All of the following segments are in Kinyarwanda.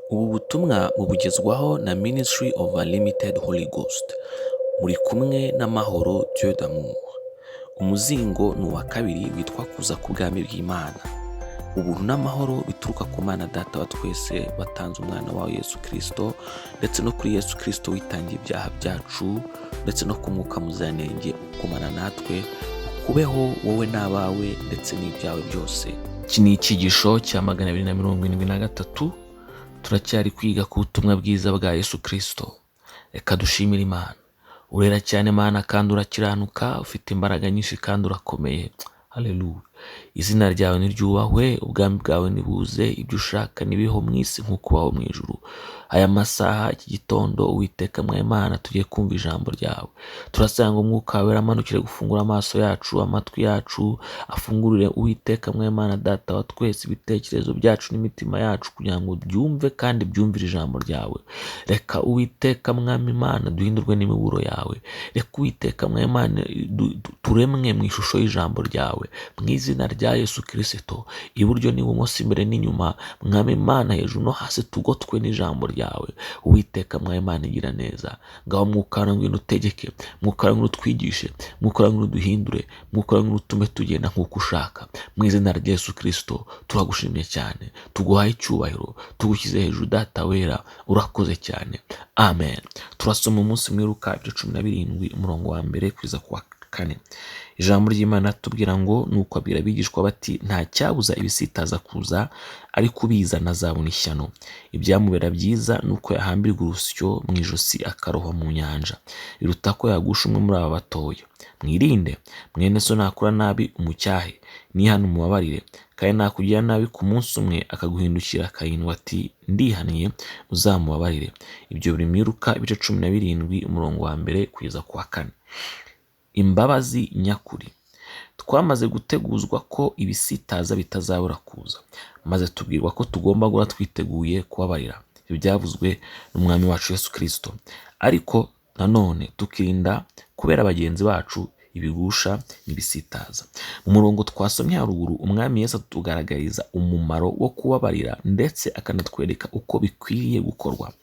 Ubu butumwa mubugezwaho na Ministry of Unlimited Holy Ghost. Muri kumwe n'amahoro Dieu d'amour. Umuzingo ni uwa kabiri witwa kuza ku bwami bw'Imana. Ubuntu n'amahoro bituruka ku Mana Data wa twese watanze umwana wawe Yesu Kristo, ndetse no kuri Yesu Kristo witangiye ibyaha byacu, ndetse no ku Mwuka Muziranenge ukomana natwe, ukubeho wowe n'abawe ndetse n'ibyawe byose. Iki ni icyigisho cya 273. Turacyari kwiga ku butumwa bwiza bwa Yesu Kristo. Reka dushimire Imana. Urera cyane Mana kandi urakiranuka, ufite imbaraga nyinshi kandi urakomeye. Haleluya. Izina ryawe niryubahwe, ubwami bwawe nibuze, ibyo ushaka nibiho mu isi nk'uko ubaho mu ijuru. Aya masaha iki gitondo Uwiteka mwa Imana tugiye kumva ijambo ryawe. Turasanga umwuka wawe aramanukire gufungura amaso yacu, amatwi yacu, afungurire Uwiteka mwa Imana Data wa twese ibitekerezo byacu n'imitima yacu, kugira ngo byumve kandi byumvire ijambo ryawe. Reka Uwiteka mwami Imana duhindurwe n'imiburo yawe. Reka Uwiteka mwa Imana turemwe mu ishusho y'ijambo ryawe. Mu izina rya Yesu Kristo, iburyo n'ibumoso, imbere n'inyuma, mwami Imana hejuru no hasi, tugotwe n'ijambo ryawe. Uwiteka mwa Imana igira neza. Ngaho mwuka wawe ngwino utegeke, mwuka wawe ngwino utwigishe, mwuka wawe ngwino uduhindure, mwuka wawe ngwino utume tugenda nk'uko ushaka. Mu izina rya Yesu Kristo turagushimye cyane, tuguhaye icyubahiro, tugushyize hejuru Data wera, urakoze cyane. Amen. Turasoma umunsi muri Luka 17 umurongo wa 1 kugeza ku wa 4. Ijambo ry'Imana tubwira ngo nuko abwira abigishwa bati, nta cyabuza ibisitaza kuza, ariko ubizana azabona ishyano. Ibyamubera byiza nuko yahambirwa urusyo mu ijosi akarohwa mu nyanja, biruta ko yagusha umwe muri aba batoya. Mwirinde, mwene so nakura nabi umucyahe, nihana umubabarire, kandi nakugira nabi ku munsi umwe akaguhindukira akayindwa ati ndihaniye, uzamubabarire. Ibyo biri muri Luka 17 umurongo wa 1 kugeza ku wa 4. Imbabazi nyakuri. Twamaze guteguzwa ko ibisitaza bitazabura kuza, maze tubwirwa ko tugomba guhora twiteguye kubabarira. Ibyo byavuzwe n'umwami wacu Yesu Kristo. Ariko nanone tukirinda kubera bagenzi bacu ibigusha n'ibisitaza. Mu murongo twasomye haruguru, umwami Yesu atugaragariza umumaro wo kubabarira, ndetse akanatwereka uko bikwiriye gukorwa.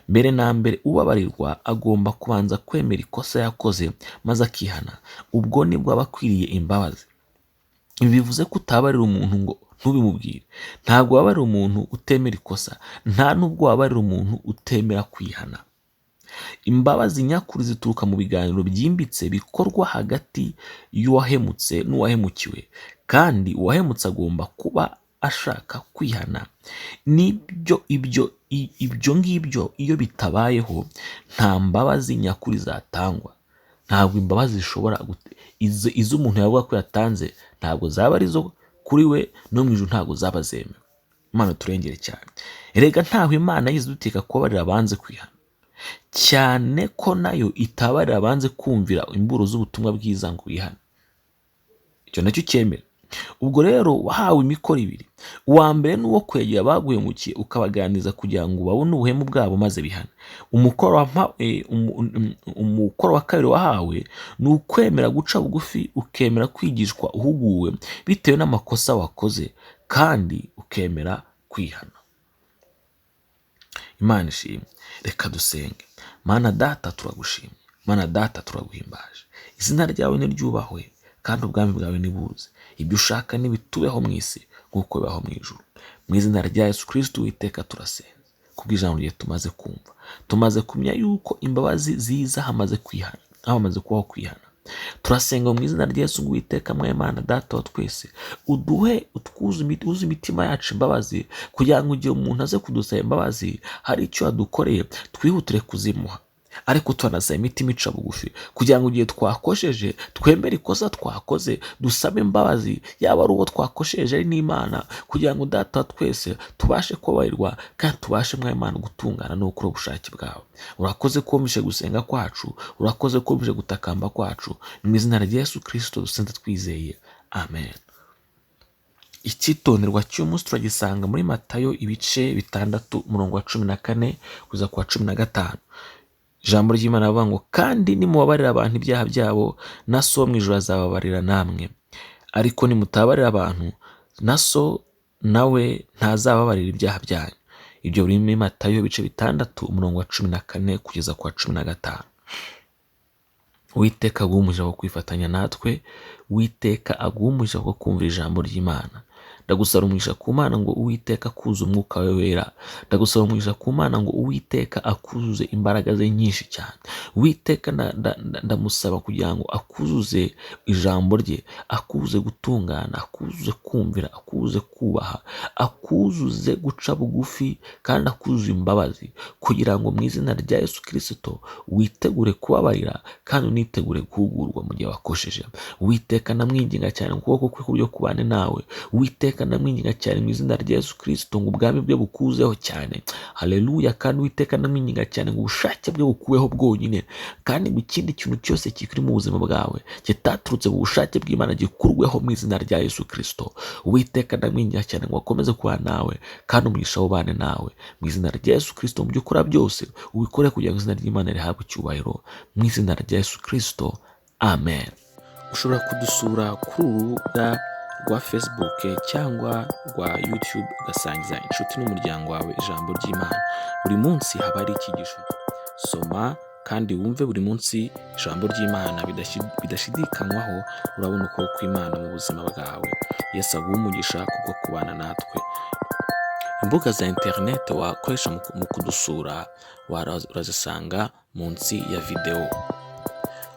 Mbere na mbere, ubabarirwa agomba kubanza kwemera ikosa yakoze maze akihana. Ubwo nibwo aba akwiriye imbabazi. Ibi bivuze ko utabarira umuntu ngo ntubimubwire. Ntabwo wabarira umuntu utemera ikosa, nta nubwo wabarira umuntu utemera kwihana. Imbabazi nyakuri zituruka mu biganiro byimbitse bikorwa hagati y'uwahemutse n'uwahemukiwe, kandi uwahemutse agomba kuba ashaka kwihana. Ibyo ngibyo iyo bitabayeho, nta mbabazi nyakuri zatangwa. Ntabwo imbabazi zishobora izo umuntu yavuga ko yatanze, ntabwo zaba arizo kuri we, no mu ijuru ntabwo zaba zemewe. Imana turengere cyane. Erega ntaho Imana yize duteka kubabarira abanze kwihana, cyane ko nayo itabarira abanze kumvira imburo z'ubutumwa bwiza ngo wihane. Icyo nacyo cyemera. Ubwo rero wahawe imikoro ibiri. Uwa mbere ni uwo kwegera abaguhemukiye ukabaganiriza kugira ngo babone ubuhemu bwabo maze bihane. Umukoro wa kabiri wahawe ni ukwemera guca bugufi, ukemera kwigishwa uhuguwe bitewe n'amakosa wakoze, kandi ukemera kwihana. Imana ishimwe. Reka dusenge. Mana Data turagushimye, Mana Data turaguhimbaje. Izina ryawe niryubahwe kandi ubwami bwawe nibuze. Ibyo ushaka nibitubeho mu isi nk'uko bibaho mu ijuru. Mu izina rya Yesu Kristo Uwiteka turasenze. Kubw'ijambo rye tumaze kumva, tumaze kumenya yuko imbabazi ziza hamaze kwihana, hamaze kubaho kwihana. Turasenga mu izina rya Yesu Uwiteka mwa Imana Data wa twese, uduhe utwuze imitima yacu imbabazi, kugira ngo igihe umuntu aze kudusaba imbabazi, hari icyo yadukoreye, twihutire kuzimuha. Ariko turanasaba imitima ica bugufi, kugira ngo igihe twakosheje twemere ikosa twakoze, dusabe imbabazi, yaba ari uwo twakosheje ari n'Imana, kugira ngo Data wa twese tubashe kubabarirwa, kandi tubashe mwa Imana gutungana no gukora ubushake bwawe. Urakoze kumvishe gusenga kwacu, urakoze kumvishe gutakamba kwacu. Mu izina rya Yesu Kristo dusenze twizeye. Amen. Icyitonderwa cy'umunsi turagisanga muri Matayo 6 umurongo wa 14 kugeza ku wa 15. Ijambo ry'Imana rivuga ngo, kandi nimubabarira abantu ibyaha byabo, na so wo mu ijuru azababarira namwe. Ariko nimutabarira abantu, na so nawe ntazababarira ibyaha byanyu. Ibyo biri muri Matayo ibice 6 umurongo wa 14 kugeza ku wa 15. Uwiteka aguhe umugisha wo kwifatanya natwe, Uwiteka aguhe umugisha wo kumvira ijambo ry'Imana. Ndagusaba umugisha ku Mana ngo Uwiteka akuzuze umwuka we wera. Ndagusaba umugisha ku Mana ngo Uwiteka akuzuze imbaraga ze nyinshi cyane. Uwiteka ndamusaba kugira ngo akuzuze ijambo rye, akuzuze gutungana, akuzuze kumvira, akuzuze kubaha, akuzuze guca bugufi kandi akuzuze imbabazi, kugira ngo mu izina rya Yesu Kristo witegure kubabarira kandi unitegure guhugurwa mu gihe wakosheje. Uwiteka ndamwinginga cyane ngo ukuboko kwe kuryo kubane nawe. Uwiteka ndamwinginga cyane mu izina rya Yesu Kristo ngo ubwami bwe bukuzeho cyane. Haleluya. Kandi Uwiteka ndamwinginga cyane ngo ubushake bwe bukuweho bwonyine, kandi ngo ikindi kintu cyose kikuri mu buzima bwawe kitaturutse mu bushake bw'Imana gikurweho mu izina rya Yesu Kristo. Uwiteka ndamwinginga cyane ngo akomeze kuba nawe kandi umugisha ubane nawe mu izina rya Yesu Kristo. Mu byo ukora byose ubikore kugira ngo izina ry'Imana rihabwe icyubahiro mu izina rya Yesu Kristo. Amen. Ushobora kudusura kuri urubuga rwa Facebook cyangwa rwa YouTube ugasangiza inshuti n'umuryango wawe ijambo ry'Imana. Buri munsi haba hari icyigisho. Soma kandi wumve buri munsi ijambo ry'Imana bidashidikanywaho. Urabona uko kw'Imana mu buzima bwawe. Yesu aguhe umugisha kubwo kubana natwe. Imbuga za internet wakoresha mu kudusura urazisanga munsi ya video.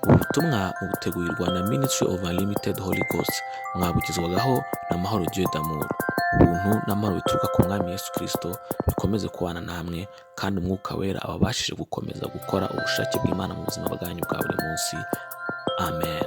Ubutumwa butegurirwa na Ministry of Unlimited Holy Ghost, mwabugezwagaho na Mahoro Dieu d'amour. Ubuntu n'amahoro bituruka ku Mwami Yesu Kristo bikomeze kubana namwe, kandi umwuka wera ababashije gukomeza gukora ubushake bw'Imana mu buzima bwanyu bwa buri munsi. Amen.